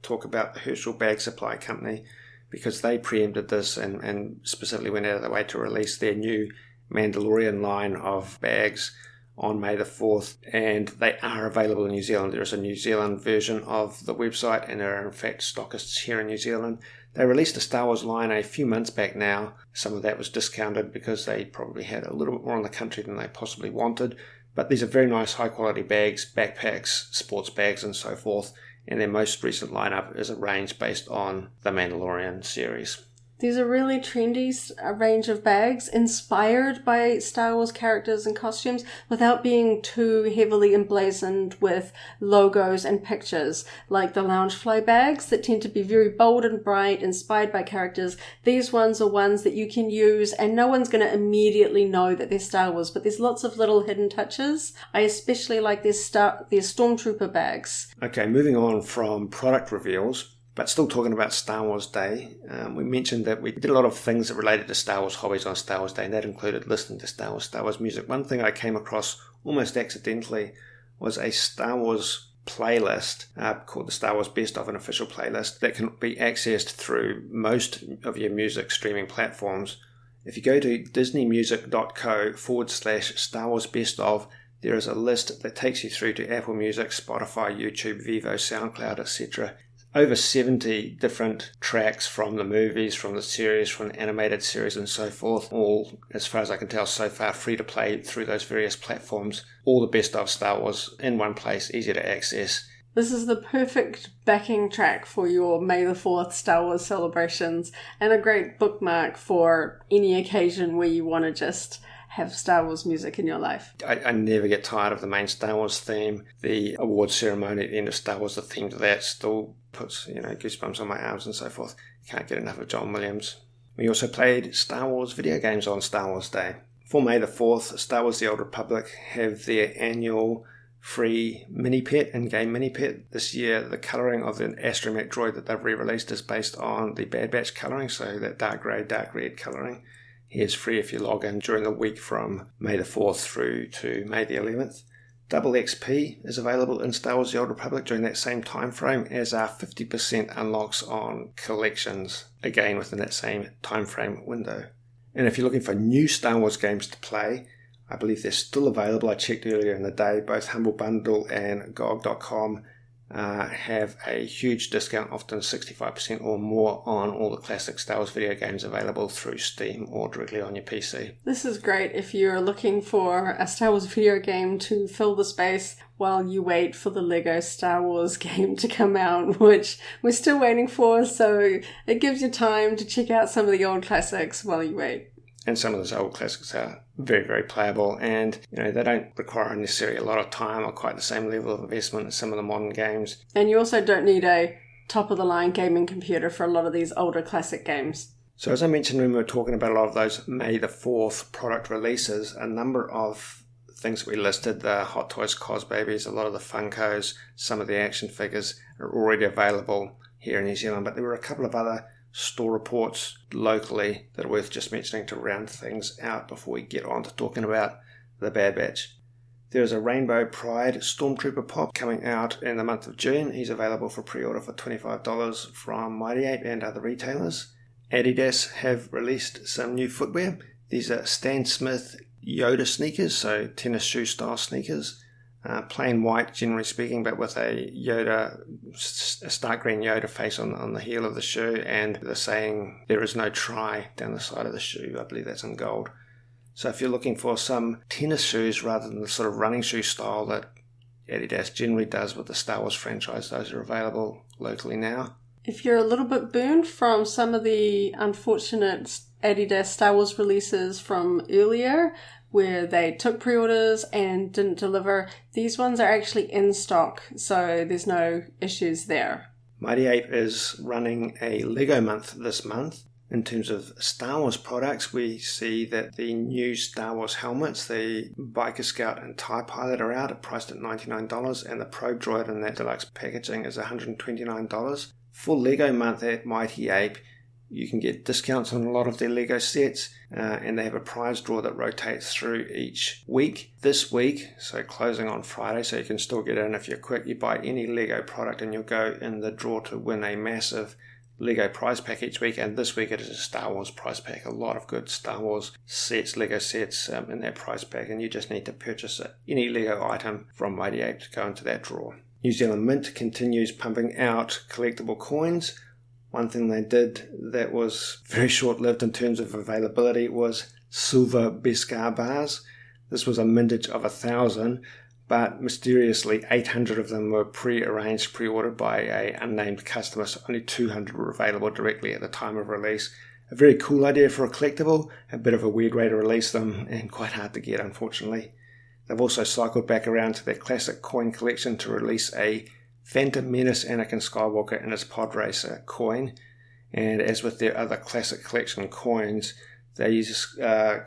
talk about the Herschel Bag Supply Company, because they preempted this and specifically went out of their way to release their new Mandalorian line of bags on May the 4th, and they are available in New Zealand. There is a New Zealand version of the website, and there are in fact stockists here in New Zealand. They released a Star Wars line a few months back now. Some of that was discounted because they probably had a little bit more in the country than they possibly wanted. But these are very nice high quality bags, backpacks, sports bags and so forth. And their most recent lineup is a range based on the Mandalorian series. These are really trendy range of bags inspired by Star Wars characters and costumes without being too heavily emblazoned with logos and pictures, like the Loungefly bags that tend to be very bold and bright, inspired by characters. These ones are ones that you can use and no one's going to immediately know that they're Star Wars, but there's lots of little hidden touches. I especially like their Stormtrooper bags. Okay, moving on from product reveals, but still talking about Star Wars Day, we mentioned that we did a lot of things that related to Star Wars hobbies on Star Wars Day, and that included listening to Star Wars music. One thing I came across almost accidentally was a Star Wars playlist called the Star Wars Best Of, an official playlist that can be accessed through most of your music streaming platforms. If you go to disneymusic.co/Star Wars Best Of, there is a list that takes you through to Apple Music, Spotify, YouTube, Vivo, SoundCloud, etc. Over 70 different tracks from the movies, from the series, from the animated series and so forth, all, as far as I can tell so far, free to play through those various platforms. All the best of Star Wars in one place, easy to access. This is the perfect backing track for your May the 4th Star Wars celebrations, and a great bookmark for any occasion where you want to just have Star Wars music in your life. I never get tired of the main Star Wars theme. The award ceremony at the end of Star Wars, the theme to that still puts goosebumps on my arms and so forth. Can't get enough of John Williams. We also played Star Wars video games on Star Wars Day. For May the 4th, Star Wars The Old Republic have their annual free mini-pet, in-game mini-pet. This year, the colouring of the astromech droid that they've re-released is based on the Bad Batch colouring, so that dark grey, dark red colouring. He is free if you log in during the week from May the 4th through to May the 11th. Double XP is available in Star Wars The Old Republic during that same time frame, as are 50% unlocks on collections, again within that same time frame window. And if you're looking for new Star Wars games to play, I believe they're still available. I checked earlier in the day. Both Humble Bundle and GOG.com have a huge discount, often 65% or more, on all the classic Star Wars video games available through Steam or directly on your PC. This is great if you're looking for a Star Wars video game to fill the space while you wait for the Lego Star Wars game to come out, which we're still waiting for, so it gives you time to check out some of the old classics while you wait. And some of those old classics are very, very playable, and they don't require necessarily a lot of time or quite the same level of investment as some of the modern games. And you also don't need a top-of-the-line gaming computer for a lot of these older classic games. So as I mentioned when we were talking about a lot of those May the 4th product releases, a number of things that we listed, the Hot Toys Cos Babies, a lot of the Funkos, some of the action figures are already available here in New Zealand, but there were a couple of other store reports locally that are worth just mentioning to round things out before we get on to talking about the Bad Batch. There's a Rainbow Pride Stormtrooper Pop coming out in the month of June. He's available for pre-order for $25 from Mighty Ape and other retailers. Adidas have released some new footwear. These are Stan Smith Yoda sneakers, so tennis shoe style sneakers. Plain white, generally speaking, but with a stark green Yoda face on the heel of the shoe, and the saying, "There is no try" down the side of the shoe. I believe that's in gold. So if you're looking for some tennis shoes rather than the sort of running shoe style that Adidas generally does with the Star Wars franchise, those are available locally now. If you're a little bit burned from some of the unfortunate Adidas Star Wars releases from earlier, where they took pre-orders and didn't deliver, these ones are actually in stock, so there's no issues there. Mighty Ape is running a Lego month this month. In terms of Star Wars products, we see that the new Star Wars helmets, the Biker Scout and TIE Pilot, are out, priced at $99, and the Probe Droid in that deluxe packaging is $129. For Lego month at Mighty Ape, you can get discounts on a lot of their Lego sets, and they have a prize draw that rotates through each week. This week, so closing on Friday, so you can still get in if you're quick, you buy any Lego product and you'll go in the draw to win a massive Lego prize pack each week, and this week it is a Star Wars prize pack. A lot of good Star Wars sets, Lego sets in that prize pack, and you just need to purchase any Lego item from Mighty Ape to go into that draw. New Zealand Mint continues pumping out collectible coins. One thing they did that was very short-lived in terms of availability was silver Beskar bars. This was a mintage of 1,000, but mysteriously 800 of them were pre-arranged, pre-ordered by an unnamed customer, so only 200 were available directly at the time of release. A very cool idea for a collectible, a bit of a weird way to release them, and quite hard to get, unfortunately. They've also cycled back around to their classic coin collection to release a Phantom Menace Anakin Skywalker in his Pod Racer coin, and as with their other classic collection coins, these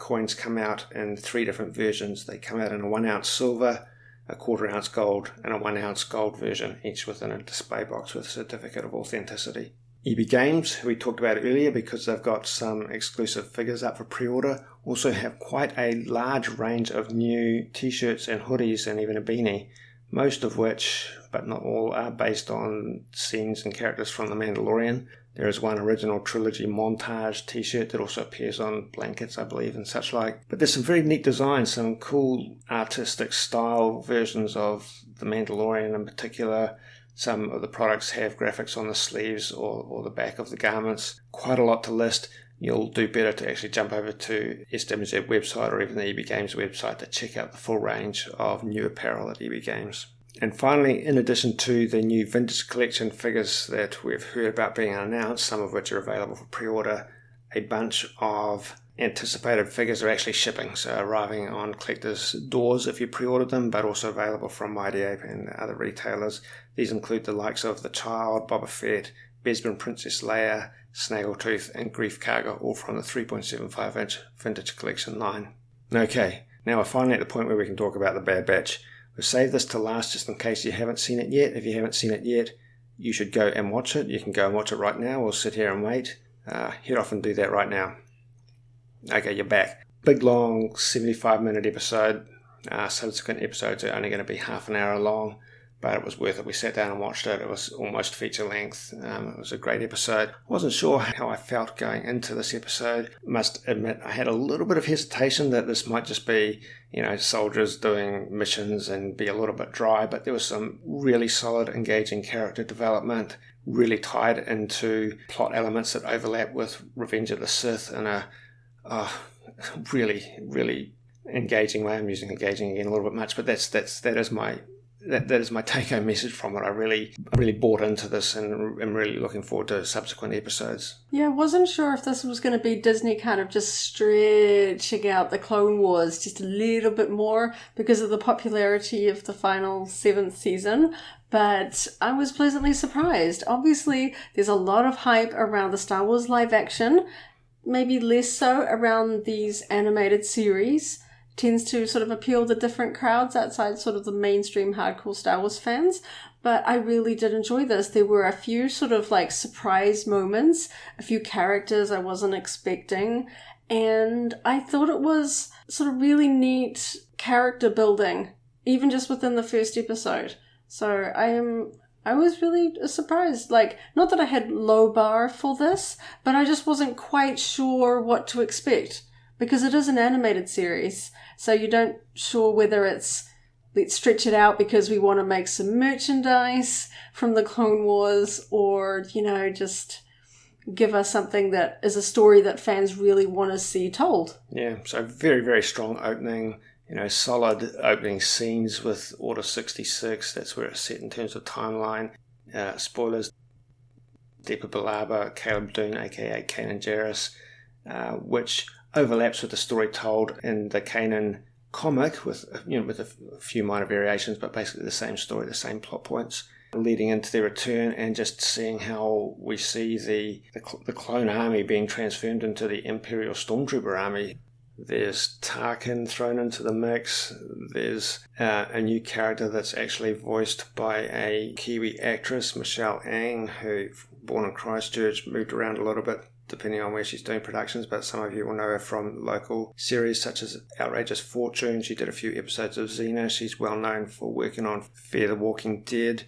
coins come out in 3 different versions. They come out in a 1 ounce silver, a 1/4 ounce gold, and a 1 ounce gold version, each within a display box with a certificate of authenticity. EB Games, who we talked about earlier because they've got some exclusive figures up for pre-order, also have quite a large range of new t-shirts and hoodies and even a beanie, most of which, but not all, are based on scenes and characters from The Mandalorian. There is one original trilogy montage t-shirt that also appears on blankets, I believe, and such like. But there's some very neat designs, some cool artistic style versions of The Mandalorian in particular. Some of the products have graphics on the sleeves or the back of the garments. Quite a lot to list. You'll do better to actually jump over to SWNZ website or even the EB Games website to check out the full range of new apparel at EB Games. And finally, in addition to the new vintage collection figures that we've heard about being announced, some of which are available for pre-order, a bunch of anticipated figures are actually shipping, so arriving on collectors' doors if you pre-ordered them, but also available from Mighty Ape and other retailers. These include the likes of The Child, Boba Fett, Bespin Princess Leia, Snaggletooth, and Grief Karga, all from the 3.75-inch Vintage Collection line. Okay, now we're finally at the point where we can talk about the Bad Batch. We've saved this to last just in case you haven't seen it yet. If you haven't seen it yet, you should go and watch it. You can go and watch it right now or sit here and wait. Head off and do that right now. Okay, you're back. Big, long, 75-minute episode. Subsequent episodes are only going to be half an hour long, but it was worth it. We sat down and watched it. It was almost feature length. It was a great episode. I wasn't sure how I felt going into this episode. Must admit, I had a little bit of hesitation that this might just be, soldiers doing missions and be a little bit dry, but there was some really solid, engaging character development, really tied into plot elements that overlap with Revenge of the Sith in a really, really engaging way. I'm using engaging again a little bit much, but that is my take-home message from it. I really bought into this and I'm really looking forward to subsequent episodes. Yeah, I wasn't sure if this was going to be Disney kind of just stretching out the Clone Wars just a little bit more because of the popularity of the final 7th season, but I was pleasantly surprised. Obviously, there's a lot of hype around the Star Wars live action, maybe less so around these animated series. Tends to sort of appeal to different crowds outside sort of the mainstream hardcore Star Wars fans. But I really did enjoy this. There were a few sort of like surprise moments, a few characters I wasn't expecting. And I thought it was sort of really neat character building, even just within the first episode. So I was really surprised. Like, not that I had low bar for this, but I just wasn't quite sure what to expect. Because it is an animated series, so you don't sure whether it's let's stretch it out because we want to make some merchandise from the Clone Wars, or, just give us something that is a story that fans really want to see told. Yeah, so very, very strong opening, solid opening scenes with Order 66. That's where it's set in terms of timeline. Spoilers, Deepa Billaba, Caleb Dune, aka Kanan Jarrus, which overlaps with the story told in the Kanan comic with a few minor variations, but basically the same story, the same plot points leading into their return, and just seeing how we see the clone army being transformed into the Imperial Stormtrooper army. There's Tarkin thrown into the mix. There's a new character that's actually voiced by a Kiwi actress, Michelle Ang, who, born in Christchurch, moved around a little bit depending on where she's doing productions, but some of you will know her from local series such as Outrageous Fortune. She did a few episodes of Xena. She's well known for working on Fear the Walking Dead.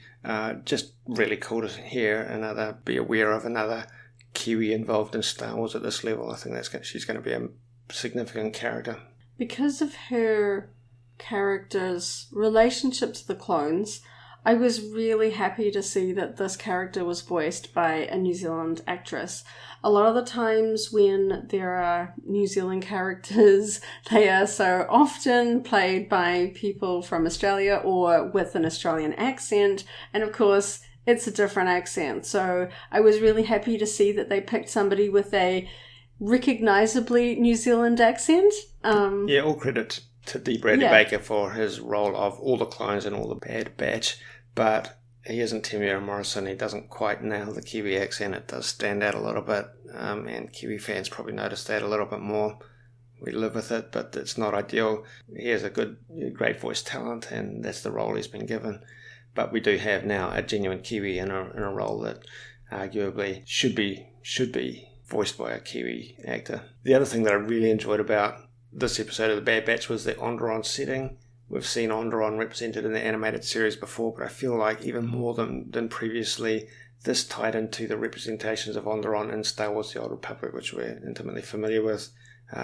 Just really cool to hear be aware of another Kiwi involved in Star Wars at this level. I think she's going to be a significant character. Because of her character's relationship to the clones, I was really happy to see that this character was voiced by a New Zealand actress. A lot of the times when there are New Zealand characters, they are so often played by people from Australia or with an Australian accent, and of course it's a different accent. So I was really happy to see that they picked somebody with a recognisably New Zealand accent. All credit to D. Bradley Baker for his role of all the clones and all the Bad Batch. But he isn't Temuera Morrison. He doesn't quite nail the Kiwi accent. It does stand out a little bit, and Kiwi fans probably notice that a little bit more. We live with it, but it's not ideal. He has a great voice talent, and that's the role he's been given. But we do have now a genuine Kiwi in a role that arguably should be voiced by a Kiwi actor. The other thing that I really enjoyed about this episode of The Bad Batch was the Onderon setting. We've seen Onderon represented in the animated series before, but I feel like even more than previously, this tied into the representations of Onderon in Star Wars The Old Republic, which we're intimately familiar with.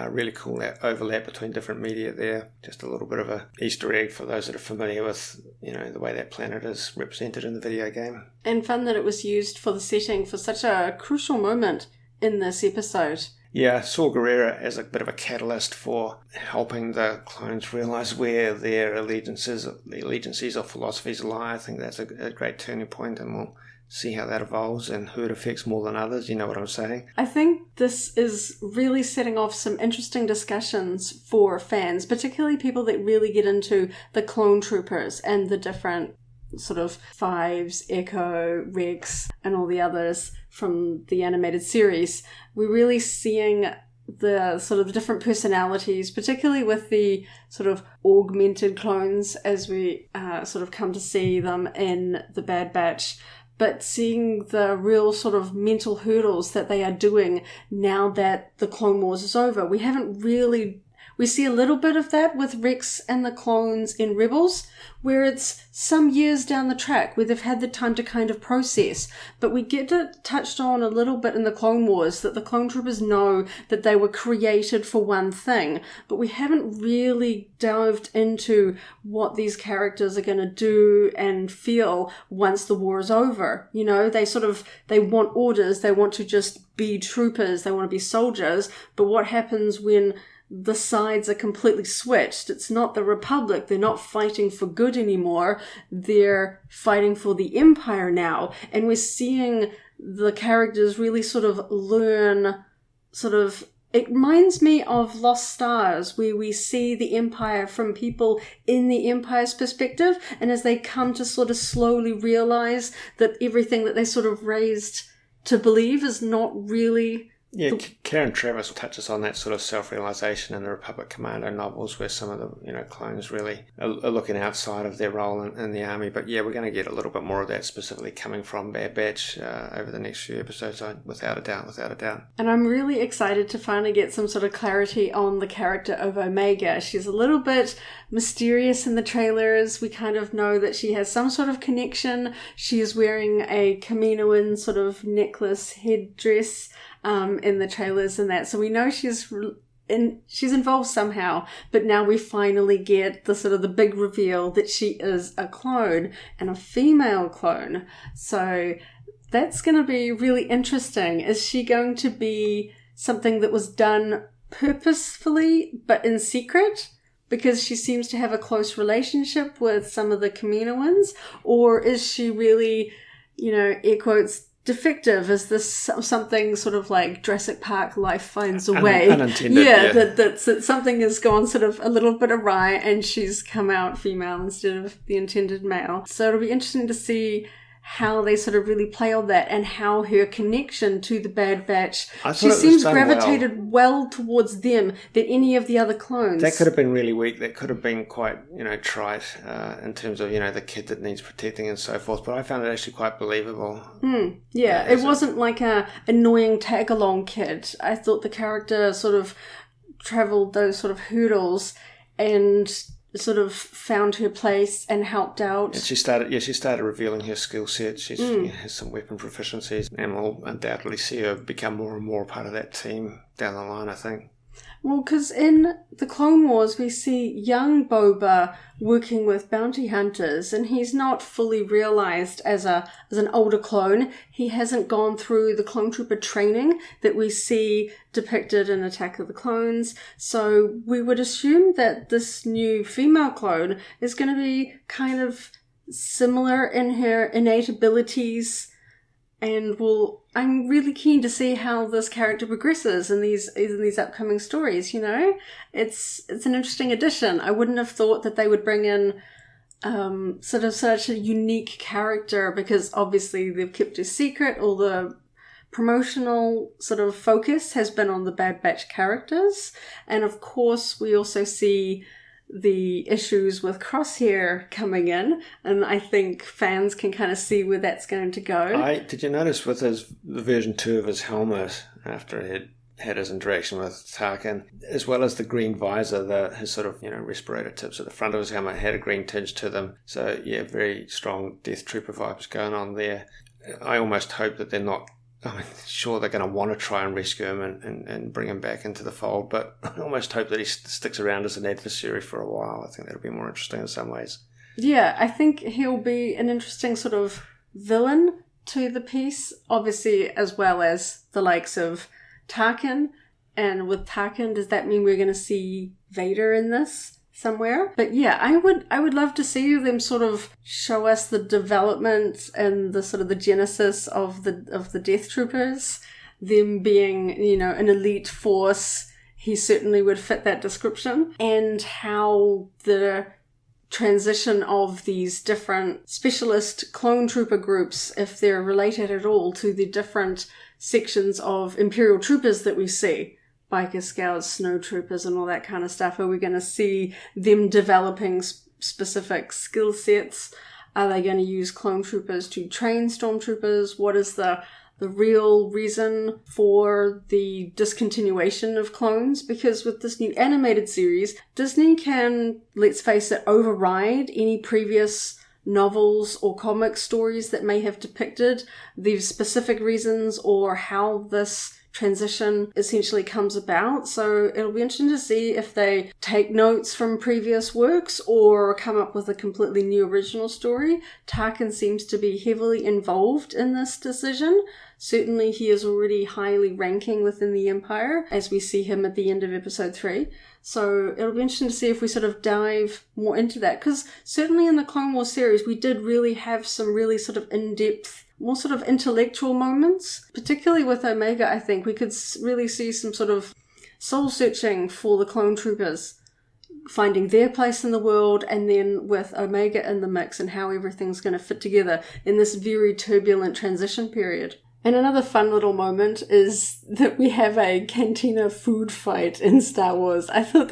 Really cool that overlap between different media there. Just a little bit of a Easter egg for those that are familiar with, the way that planet is represented in the video game. And fun that it was used for the setting for such a crucial moment in this episode. Yeah, Saw Gerrera as a bit of a catalyst for helping the clones realise where their allegiances or philosophies lie. I think that's a great turning point, and we'll see how that evolves and who it affects more than others. You know what I'm saying? I think this is really setting off some interesting discussions for fans, particularly people that really get into the clone troopers and the different sort of Fives, Echo, Rex, and all the others from the animated series, we're really seeing the sort of the different personalities, particularly with the sort of augmented clones as we sort of come to see them in the Bad Batch, but seeing the real sort of mental hurdles that they are doing now that the Clone Wars is over. We see a little bit of that with Rex and the clones in Rebels, where it's some years down the track where they've had the time to kind of process. But we get it touched on a little bit in the Clone Wars, that the clone troopers know that they were created for one thing, but we haven't really delved into what these characters are going to do and feel once the war is over. You know, they want orders, they want to just be troopers, they want to be soldiers, but what happens when the sides are completely switched? It's not the Republic. They're not fighting for good anymore. They're fighting for the Empire now. And we're seeing the characters really sort of learn, it reminds me of Lost Stars, where we see the Empire from people in the Empire's perspective. And as they come to sort of slowly realize that everything that they sort of raised to believe is not really... Yeah, Karen Travis touches on that sort of self-realization in the Republic Commando novels, where some of the clones really are looking outside of their role in the army. But yeah, we're going to get a little bit more of that specifically coming from Bad Batch over the next few episodes, without a doubt. And I'm really excited to finally get some sort of clarity on the character of Omega. She's a little bit mysterious in the trailers. We kind of know that she has some sort of connection. She is wearing a Kaminoan sort of necklace headdress in the trailers and that. So we know she's involved somehow, but now we finally get the sort of the big reveal that she is a clone, and a female clone. So that's going to be really interesting. Is she going to be something that was done purposefully but in secret, because she seems to have a close relationship with some of the Kaminoans? Or is she really, air quotes, defective? Is this something sort of like Jurassic Park, life finds a way? Unintended, that something has gone sort of a little bit awry and she's come out female instead of the intended male. So it'll be interesting to see how they sort of really play on that, and how her connection to the Bad Batch, she seems gravitated well towards them than any of the other clones. That could have been really weak. That could have been quite, trite in terms of, the kid that needs protecting and so forth. But I found it actually quite believable. It wasn't like a annoying tag-along kid. I thought the character sort of travelled those sort of hurdles and sort of found her place and helped out. And she started revealing her skill set. She has some weapon proficiencies, and we'll undoubtedly see her become more and more part of that team down the line, I think. Well, because in the Clone Wars, we see young Boba working with bounty hunters, and he's not fully realized as an older clone. He hasn't gone through the clone trooper training that we see depicted in Attack of the Clones. So we would assume that this new female clone is going to be kind of similar in her innate abilities. And I'm really keen to see how this character progresses in these upcoming stories. It's an interesting addition. I wouldn't have thought that they would bring in sort of such a unique character, because obviously they've kept it secret. All the promotional sort of focus has been on the Bad Batch characters, and of course we also see the issues with Crosshair coming in, and I think fans can kind of see where that's going to go. Did you notice with the version 2 of his helmet, after he had his interaction with Tarkin, as well as the green visor, his sort of respirator tips at the front of his helmet had a green tinge to them. So yeah, very strong Death Trooper vibes going on there. I almost hope that they're not. Sure, they're going to want to try and rescue him and bring him back into the fold, but I almost hope that he sticks around as an adversary for a while. I think that'll be more interesting in some ways. Yeah, I think he'll be an interesting sort of villain to the piece, obviously, as well as the likes of Tarkin. And with Tarkin, does that mean we're going to see Vader in this somewhere? But yeah, I would love to see them sort of show us the development and the sort of the genesis of the Death Troopers, them being an elite force. He certainly would fit that description, and how the transition of these different specialist clone trooper groups, if they're related at all to the different sections of Imperial troopers that we see. Biker Scouts, Snow Troopers, and all that kind of stuff. Are we going to see them developing specific skill sets? Are they going to use clone troopers to train stormtroopers? What is the real reason for the discontinuation of clones? Because with this new animated series, Disney can, let's face it, override any previous novels or comic stories that may have depicted these specific reasons or how this transition essentially comes about. So it'll be interesting to see if they take notes from previous works or come up with a completely new original story. Tarkin seems to be heavily involved in this decision. Certainly he is already highly ranking within the Empire, as we see him at the end of episode 3. So it'll be interesting to see if we sort of dive more into that, because certainly in the Clone Wars series we did really have some really sort of in-depth, more sort of intellectual moments, particularly with Omega. I think we could really see some sort of soul-searching for the clone troopers, finding their place in the world, and then with Omega in the mix and how everything's going to fit together in this very turbulent transition period. And another fun little moment is that we have a cantina food fight in Star Wars. I thought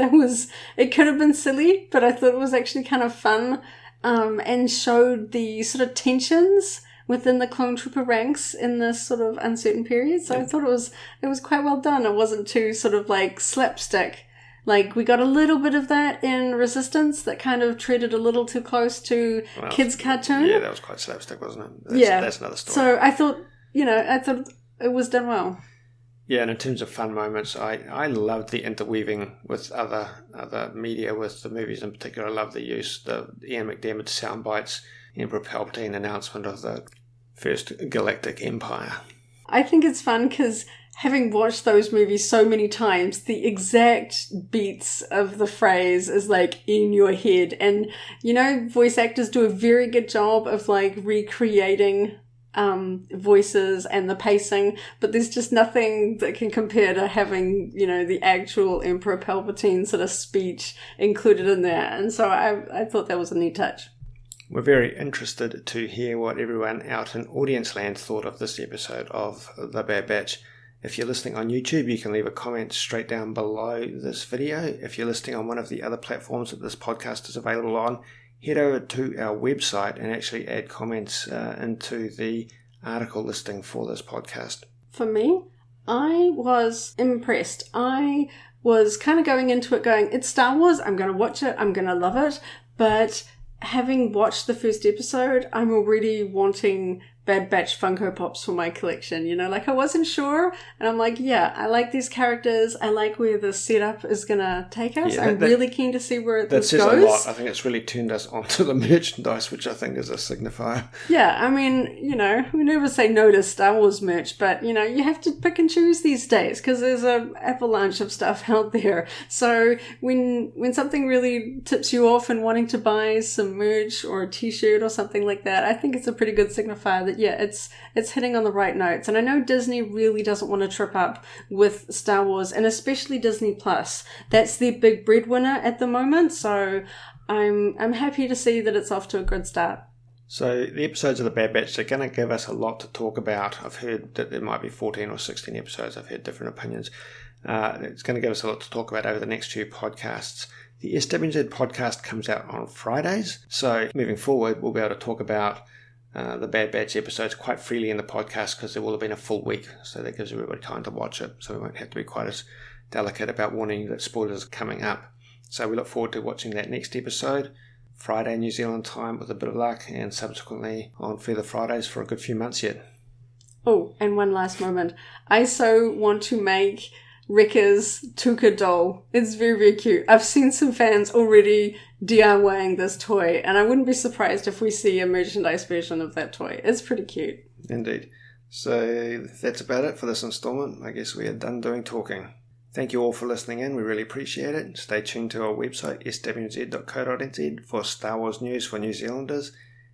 it could have been silly, but I thought it was actually kind of fun, and showed the sort of tensions within the clone trooper ranks in this sort of uncertain period. So I thought it was quite well done. It wasn't too sort of like slapstick. Like, we got a little bit of that in Resistance that kind of treated a little too close to kids' cartoon. Yeah, that was quite slapstick, wasn't it? That's another story. So I thought it was done well. Yeah, and in terms of fun moments, I loved the interweaving with other media, with the movies in particular. I love the use, the Ian McDiarmid sound bites, Emperor Palpatine announcement of the First Galactic Empire. I think it's fun because, having watched those movies so many times, the exact beats of the phrase is like in your head. And, voice actors do a very good job of like recreating voices and the pacing, but there's just nothing that can compare to having, the actual Emperor Palpatine sort of speech included in there. And so I thought that was a neat touch. We're very interested to hear what everyone out in audience land thought of this episode of The Bad Batch. If you're listening on YouTube, you can leave a comment straight down below this video. If you're listening on one of the other platforms that this podcast is available on, head over to our website and actually add comments into the article listing for this podcast. For me, I was impressed. I was kind of going into it going, it's Star Wars, I'm going to watch it, I'm going to love it, but having watched the first episode, I'm already wanting Bad Batch Funko Pops for my collection. I wasn't sure, and I'm like, yeah, I like these characters, I like where the setup is gonna take us. I'm really keen to see where this goes. That says a lot. I think it's really turned us onto the merchandise, which I think is a signifier. Yeah, I mean, we never say no to Star Wars merch, but, you have to pick and choose these days, because there's an avalanche of stuff out there. So when something really tips you off and wanting to buy some merch or a t-shirt or something like that, I think it's a pretty good signifier that, yeah, it's hitting on the right notes. And I know Disney really doesn't want to trip up with Star Wars, and especially Disney Plus. That's their big breadwinner at the moment, so I'm happy to see that it's off to a good start. So the episodes of The Bad Batch are going to give us a lot to talk about. I've heard that there might be 14 or 16 episodes. I've heard different opinions. It's going to give us a lot to talk about over the next few podcasts. The SWNZ podcast comes out on Fridays, so moving forward we'll be able to talk about the Bad Batch episodes quite freely in the podcast, because there will have been a full week, so that gives everybody time to watch it, so we won't have to be quite as delicate about warning you that spoilers are coming up. So we look forward to watching that next episode, Friday New Zealand time with a bit of luck, and subsequently on further Fridays for a good few months yet. Oh, and one last moment. I so want to make Wrecker's Tuka doll. It's very, very cute. I've seen some fans already DIYing this toy, and I wouldn't be surprised if we see a merchandise version of that toy. It's pretty cute. Indeed. So that's about it for this installment. I guess we are done doing talking. Thank you all for listening in. We really appreciate it. Stay tuned to our website, SWNZ.co.nz, for Star Wars news for New Zealanders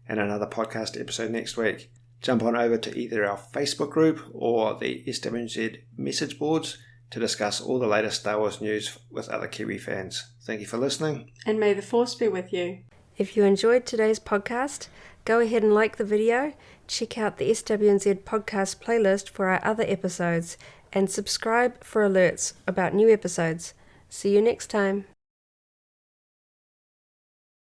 and another podcast episode next week. Jump on over to either our Facebook group or the SWNZ message boards to discuss all the latest Star Wars news with other Kiwi fans. Thank you for listening. And may the Force be with you. If you enjoyed today's podcast, go ahead and like the video, check out the SWNZ Podcast playlist for our other episodes, and subscribe for alerts about new episodes. See you next time.